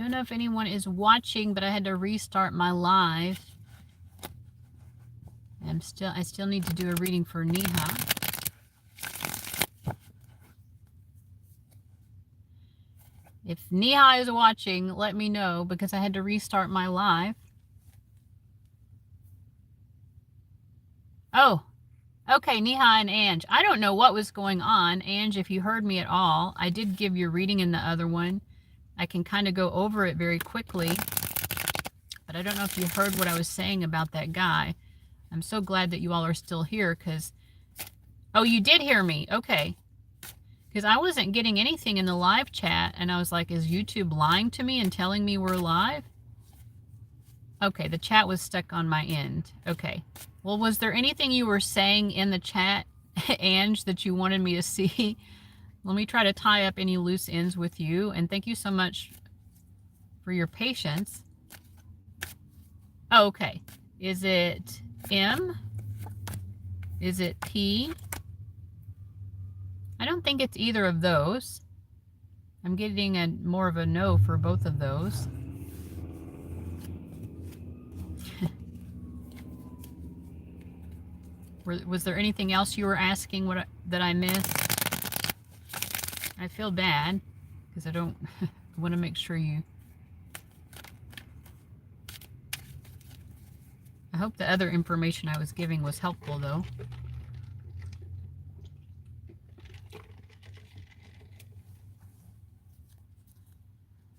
don't know if anyone is watching, but I had to restart my live. I still need to do a reading for Neha. If Neha is watching, let me know, because I had to restart my live. Oh, okay, Neha and Ange. I don't know what was going on. Ange, if you heard me at all, I did give your reading in the other one. I can kind of go over it very quickly, but I don't know if you heard what I was saying about that guy. I'm so glad that you all are still here, because... Oh, you did hear me. Okay. Because I wasn't getting anything in the live chat, and I was like, is YouTube lying to me and telling me we're live? Okay, the chat was stuck on my end. Okay. Well, was there anything you were saying in the chat, Ange, that you wanted me to see? Let me try to tie up any loose ends with you, and thank you so much for your patience. Oh, okay. Is it M? Is it P? I don't think it's either of those. I'm getting more of a no for both of those. Was there anything else you were asking that I missed? I feel bad because I don't I want to make sure you... I hope the other information I was giving was helpful, though.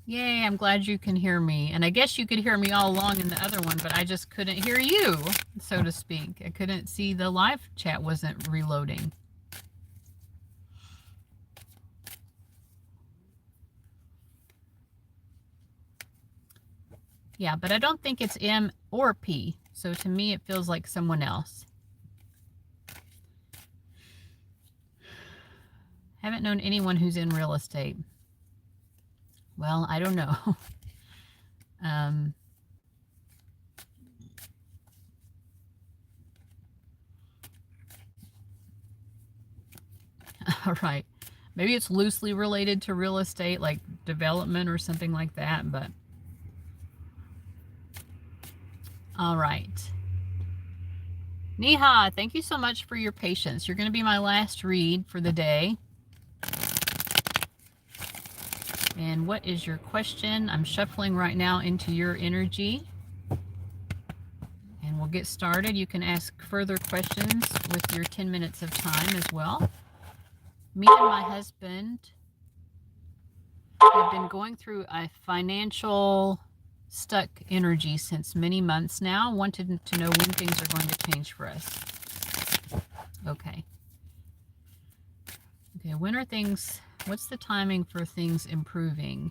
Yay, I'm glad you can hear me. And I guess you could hear me all along in the other one, but I just couldn't hear you, so to speak. I couldn't see the live chat wasn't reloading. Yeah, but I don't think it's M or P. So to me, it feels like someone else. Haven't known anyone who's in real estate. Well, I don't know. All right. Maybe it's loosely related to real estate, like development or something like that, but... All right. Neha, thank you so much for your patience. You're going to be my last read for the day. And what is your question? I'm shuffling right now into your energy. And we'll get started. You can ask further questions with your 10 minutes of time as well. Me and my husband have been going through a financial stuck energy since many months now. Wanted to know when things are going to change for us. Okay. Okay, when are things... What's the timing for things improving?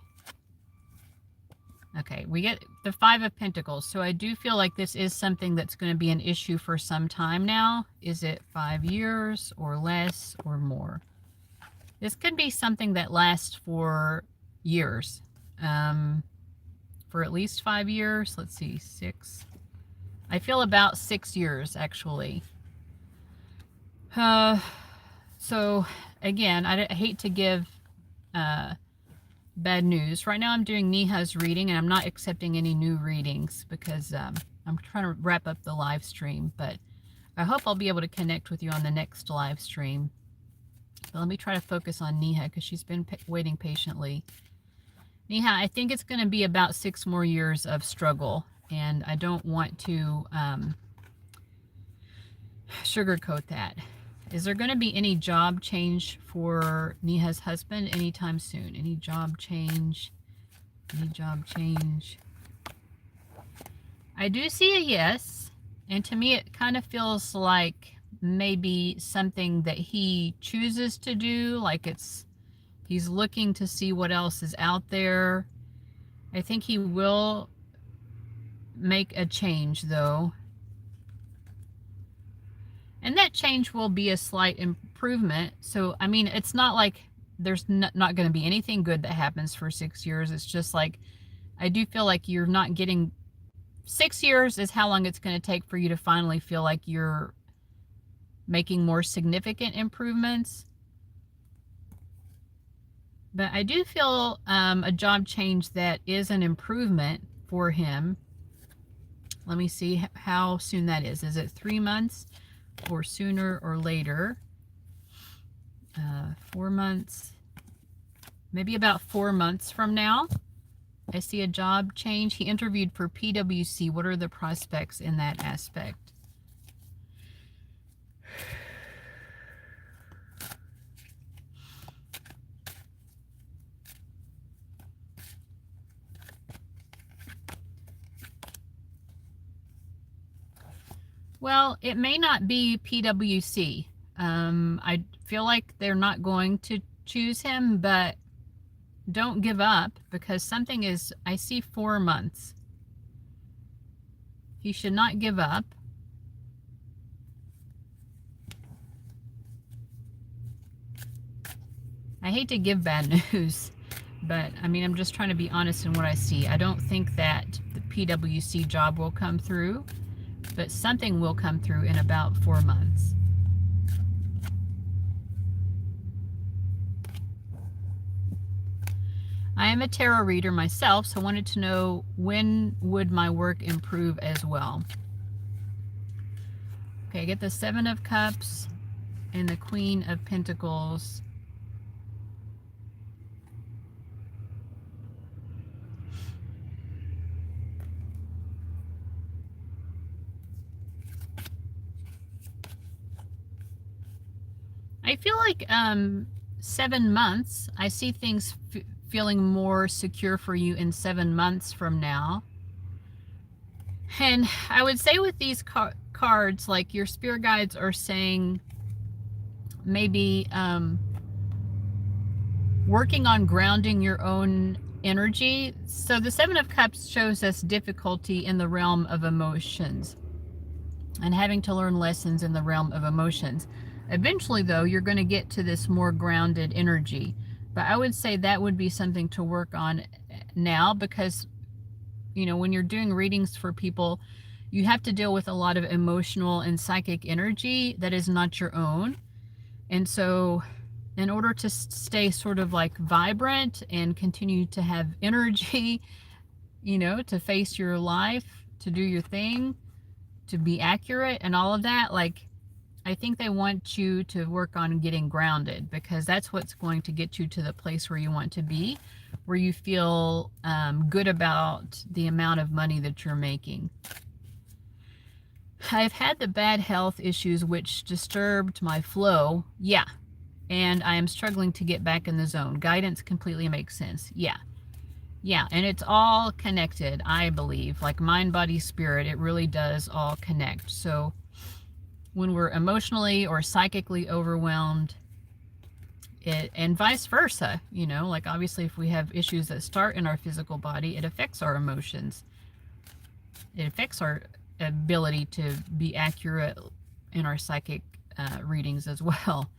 Okay, we get the Five of Pentacles. So I do feel like this is something that's going to be an issue for some time now. Is it 5 years or less or more? This could be something that lasts for years. For at least 5 years. Let's see, 6. I feel about 6 years, actually. So, again, I hate to give bad news. Right now I'm doing Neha's reading, and I'm not accepting any new readings because I'm trying to wrap up the live stream. But I hope I'll be able to connect with you on the next live stream. But let me try to focus on Neha because she's been waiting patiently. Neha, I think it's going to be about 6 more years of struggle, and I don't want to sugarcoat that. Is there going to be any job change for Neha's husband anytime soon? Any job change? Any job change? I do see a yes, and to me it kind of feels like maybe something that he chooses to do, like he's looking to see what else is out there. I think he will make a change, though. And that change will be a slight improvement. So, I mean, it's not like there's not going to be anything good that happens for 6 years. It's just like, I do feel like you're not getting... 6 years is how long it's going to take for you to finally feel like you're making more significant improvements. But I do feel a job change that is an improvement for him. Let me see how soon that is. Is it 3 months or sooner or later? 4 months, maybe about 4 months from now. I see a job change. He interviewed for PwC. What are the prospects in that aspect? Well, it may not be PwC. I feel like they're not going to choose him, but don't give up, because something is, I see 4 months. He should not give up. I hate to give bad news, but I mean, I'm just trying to be honest in what I see. I don't think that the PwC job will come through, but something will come through in about 4 months. I am a tarot reader myself, so I wanted to know, when would my work improve as well? Okay, I get the 7 of Cups and the Queen of Pentacles. I feel like 7 months, I see things feeling more secure for you in 7 months from now. And I would say with these cards, like, your spirit guides are saying maybe working on grounding your own energy. So the 7 of Cups shows us difficulty in the realm of emotions and having to learn lessons in the realm of emotions. Eventually, though, you're going to get to this more grounded energy. But I would say that would be something to work on now, because, you know, when you're doing readings for people, you have to deal with a lot of emotional and psychic energy that is not your own. And so in order to stay sort of like vibrant and continue to have energy, you know, to face your life, to do your thing, to be accurate and all of that, like, I think they want you to work on getting grounded, because that's what's going to get you to the place where you want to be, where you feel good about the amount of money that you're making. I've had the bad health issues which disturbed my flow. Yeah. And I am struggling to get back in the zone. Guidance completely makes sense. Yeah. Yeah. And it's all connected, I believe. Like mind, body, spirit, it really does all connect. So when we're emotionally or psychically overwhelmed, and vice versa, you know, like obviously if we have issues that start in our physical body, it affects our emotions. It affects our ability to be accurate in our psychic readings as well.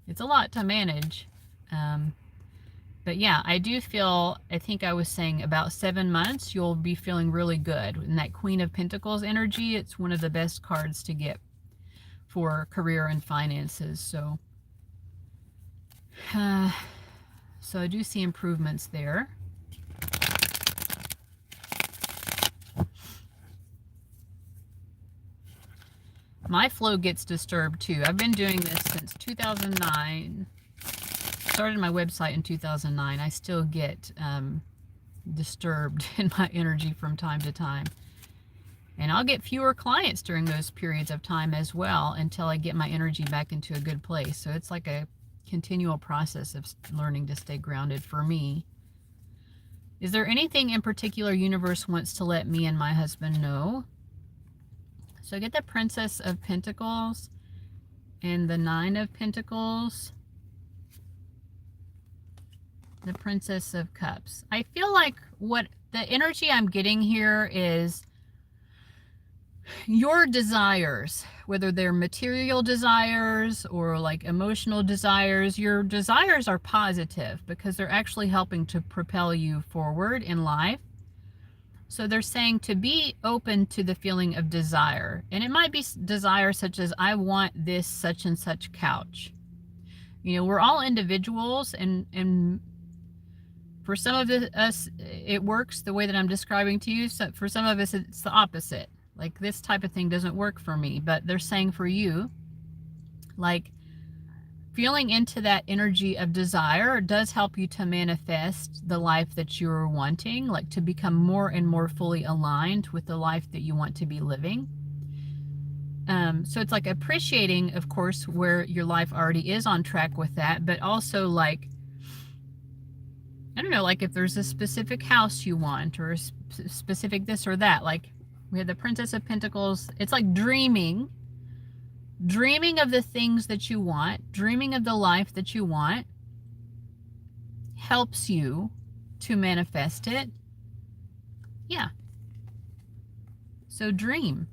It's a lot to manage. But yeah, I do feel, I think I was saying about 7 months, you'll be feeling really good. And that Queen of Pentacles energy, it's one of the best cards to get for career and finances. So I do see improvements there. My flow gets disturbed too. I've been doing this since 2009. Started my website in 2009. I still get disturbed in my energy from time to time. And I'll get fewer clients during those periods of time as well, until I get my energy back into a good place. So it's like a continual process of learning to stay grounded for me. Is there anything in particular universe wants to let me and my husband know? So I get the Princess of Pentacles and the 9 of Pentacles, the Princess of Cups. I feel like what the energy I'm getting here is your desires, whether they're material desires or like emotional desires, your desires are positive because they're actually helping to propel you forward in life. So they're saying to be open to the feeling of desire. And it might be desire such as, I want this such and such couch. You know, we're all individuals, and For some of us, it works the way that I'm describing to you. So for some of us, it's the opposite. Like, this type of thing doesn't work for me. But they're saying for you, like, feeling into that energy of desire does help you to manifest the life that you're wanting, like to become more and more fully aligned with the life that you want to be living. So it's like appreciating, of course, where your life already is on track with that, but also like, I don't know, like if there's a specific house you want or a specific this or that, like we had the Princess of Pentacles. It's like dreaming of the things that you want, dreaming of the life that you want helps you to manifest it. Yeah. So dream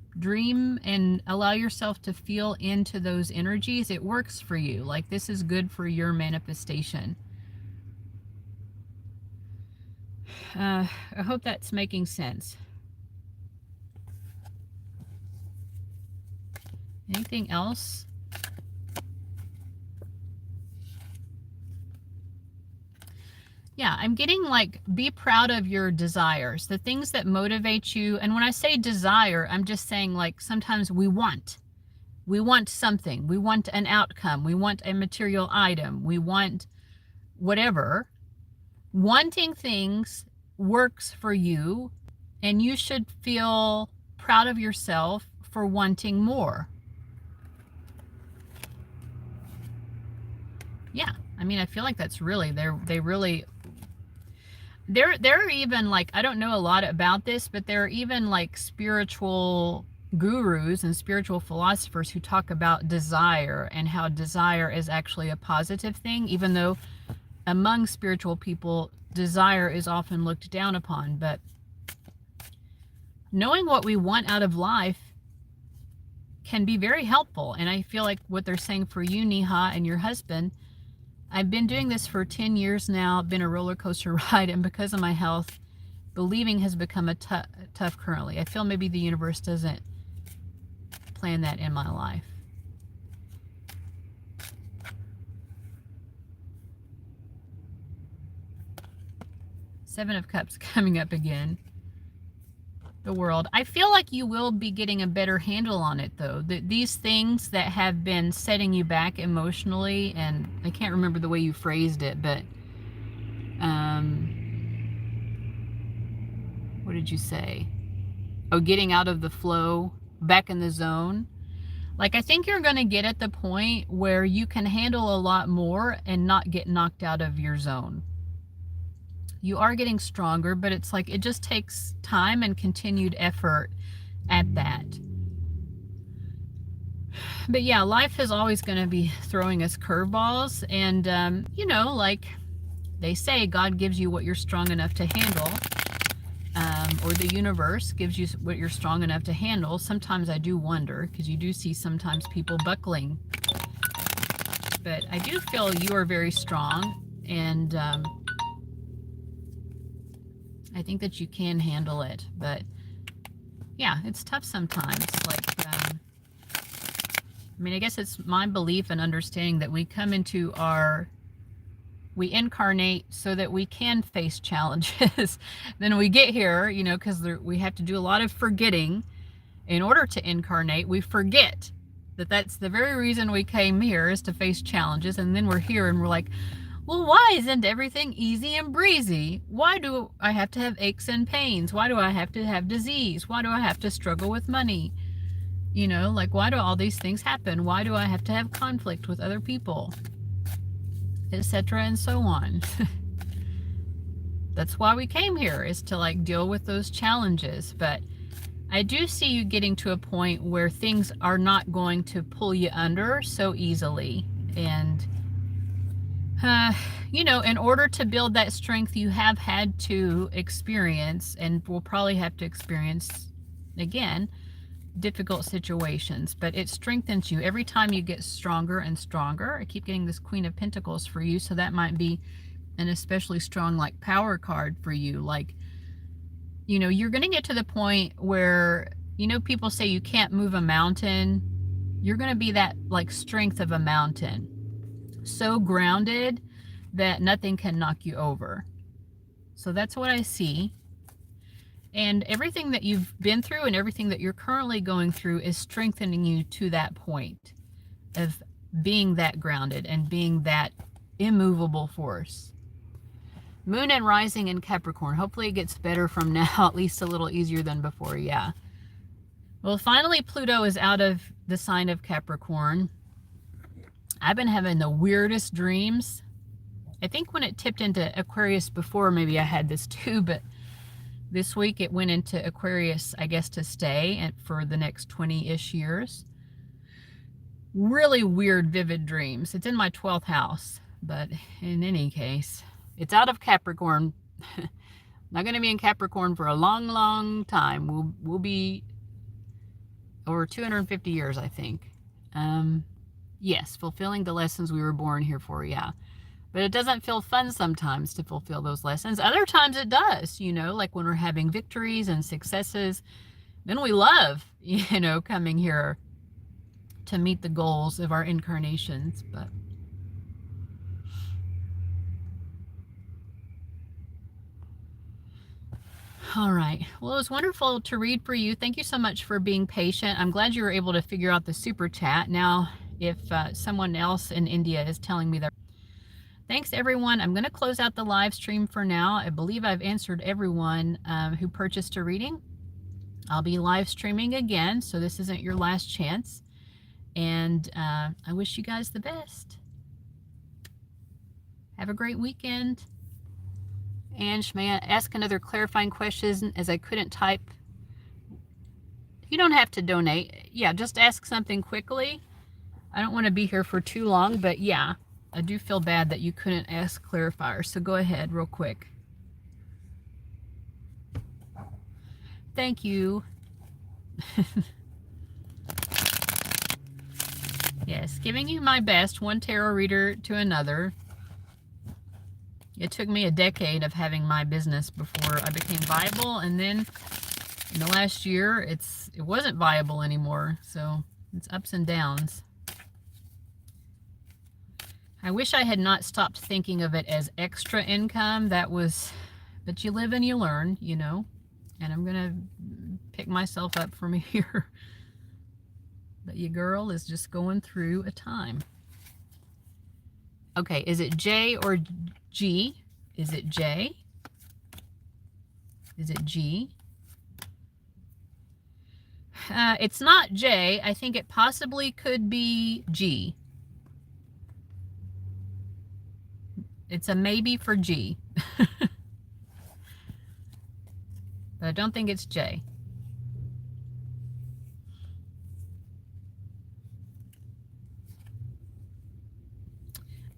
and allow yourself to feel into those energies. It works for you. Like, this is good for your manifestation. I hope that's making sense. Anything else? Yeah, I'm getting like, be proud of your desires, the things that motivate you. And when I say desire, I'm just saying, like, sometimes we want something, we want an outcome, we want a material item, we want whatever. Wanting things works for you, and you should feel proud of yourself for wanting more. Yeah, I mean, I feel like that's really, there are even, like, I don't know a lot about this, but there are even like spiritual gurus and spiritual philosophers who talk about desire and how desire is actually a positive thing, even though among spiritual people, desire is often looked down upon. But knowing what we want out of life can be very helpful. And I feel like what they're saying for you, Neha, and your husband, I've been doing this for 10 years now, been a roller coaster ride, and because of my health, believing has become a tough currently. I feel maybe the universe doesn't plan that in my life. Seven of Cups coming up again. The World. I feel like you will be getting a better handle on it, though. These things that have been setting you back emotionally, and I can't remember the way you phrased it, but what did you say? Oh, getting out of the flow, back in the zone. Like, I think you're going to get at the point where you can handle a lot more and not get knocked out of your zone. You are getting stronger, but it's like, it just takes time and continued effort at that. But yeah, life is always going to be throwing us curveballs. And, you know, like they say, God gives you what you're strong enough to handle. Or the universe gives you what you're strong enough to handle. Sometimes I do wonder, because you do see sometimes people buckling. But I do feel you are very strong, and I think that you can handle it. But yeah, it's tough sometimes. Like, I mean, I guess it's my belief and understanding that we come into we incarnate so that we can face challenges. Then we get here, you know, because we have to do a lot of forgetting in order to incarnate. We forget that that's the very reason we came here, is to face challenges. And then we're here and we're like, well, why isn't everything easy and breezy? Why do I have to have aches and pains? Why do I have to have disease? Why do I have to struggle with money? You know, like, why do all these things happen? Why do I have to have conflict with other people? Etc. and so on. That's why we came here, is to like deal with those challenges. But I do see you getting to a point where things are not going to pull you under so easily. And you know, in order to build that strength, you have had to experience, and will probably have to experience again, difficult situations. But it strengthens you every time you get stronger and stronger. I keep getting this Queen of Pentacles for you, so that might be an especially strong like power card for you. Like, you know, you're going to get to the point where, you know, people say you can't move a mountain. You're going to be that like strength of a mountain, so grounded that nothing can knock you over. So that's what I see. And everything that you've been through and everything that you're currently going through is strengthening you to that point of being that grounded and being that immovable force. Moon and rising in Capricorn. Hopefully it gets better from now, at least a little easier than before. Yeah. Well, finally, Pluto is out of the sign of Capricorn. I've been having the weirdest dreams. I think when it tipped into Aquarius before, maybe I had this too, but this week it went into Aquarius, I guess, to stay for the next 20-ish years. Really weird, vivid dreams. It's in my 12th house, but in any case, it's out of Capricorn. Not going to be in Capricorn for a long, long time. We'll be over 250 years, I think. Yes, fulfilling the lessons we were born here for, yeah. But it doesn't feel fun sometimes to fulfill those lessons. Other times it does, you know, like when we're having victories and successes. Then we love, you know, coming here to meet the goals of our incarnations. But all right. Well, it was wonderful to read for you. Thank you so much for being patient. I'm glad you were able to figure out the super chat. Now, if someone else in India is telling me that. Thanks, everyone. I'm going to close out the live stream for now. I believe I've answered everyone who purchased a reading. I'll be live streaming again, so this isn't your last chance. And I wish you guys the best. Have a great weekend. Ange, may I ask another clarifying question as I couldn't type? You don't have to donate. Yeah, just ask something quickly. I don't want to be here for too long, but yeah, I do feel bad that you couldn't ask clarifiers. So go ahead real quick. Thank you. Yes, giving you my best, one tarot reader to another. It took me a decade of having my business before I became viable, and then in the last year, it wasn't viable anymore. So it's ups and downs. I wish I had not stopped thinking of it as extra income. But you live and you learn, you know, and I'm gonna pick myself up from here. But your girl is just going through a time. Okay, is it J or G? Is it J? Is it G? It's not J. I think it possibly could be G. It's a maybe for G. But I don't think it's J.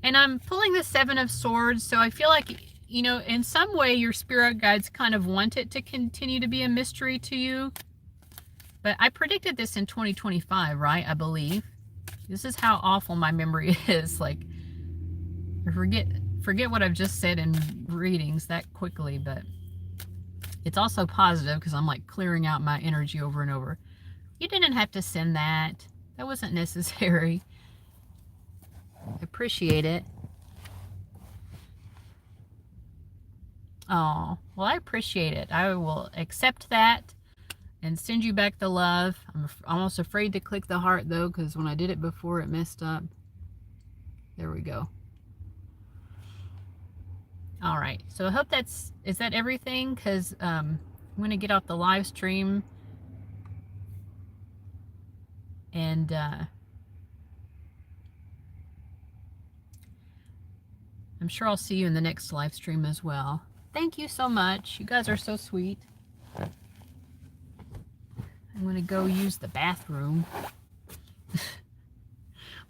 And I'm pulling the Seven of Swords, so I feel like, you know, in some way your spirit guides kind of want it to continue to be a mystery to you. But I predicted this in 2025, right? I believe. This is how awful my memory is. Like, I forget what I've just said in readings that quickly, but it's also positive because I'm like clearing out my energy over and over. You didn't have to send that. That wasn't necessary. I appreciate it. Oh, well, I appreciate it. I will accept that and send you back the love. I'm almost afraid to click the heart, though, because when I did it before, it messed up. There we go. All right. So I hope is that everything? Because I'm going to get off the live stream. And I'm sure I'll see you in the next live stream as well. Thank you so much. You guys are so sweet. I'm going to go use the bathroom.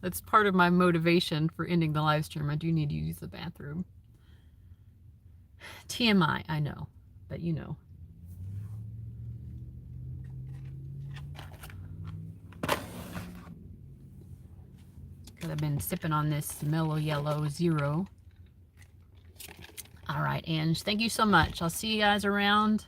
That's part of my motivation for ending the live stream. I do need to use the bathroom. TMI, I know, but you know. Because I've been sipping on this Mellow Yellow Zero. All right, Ange, thank you so much. I'll see you guys around.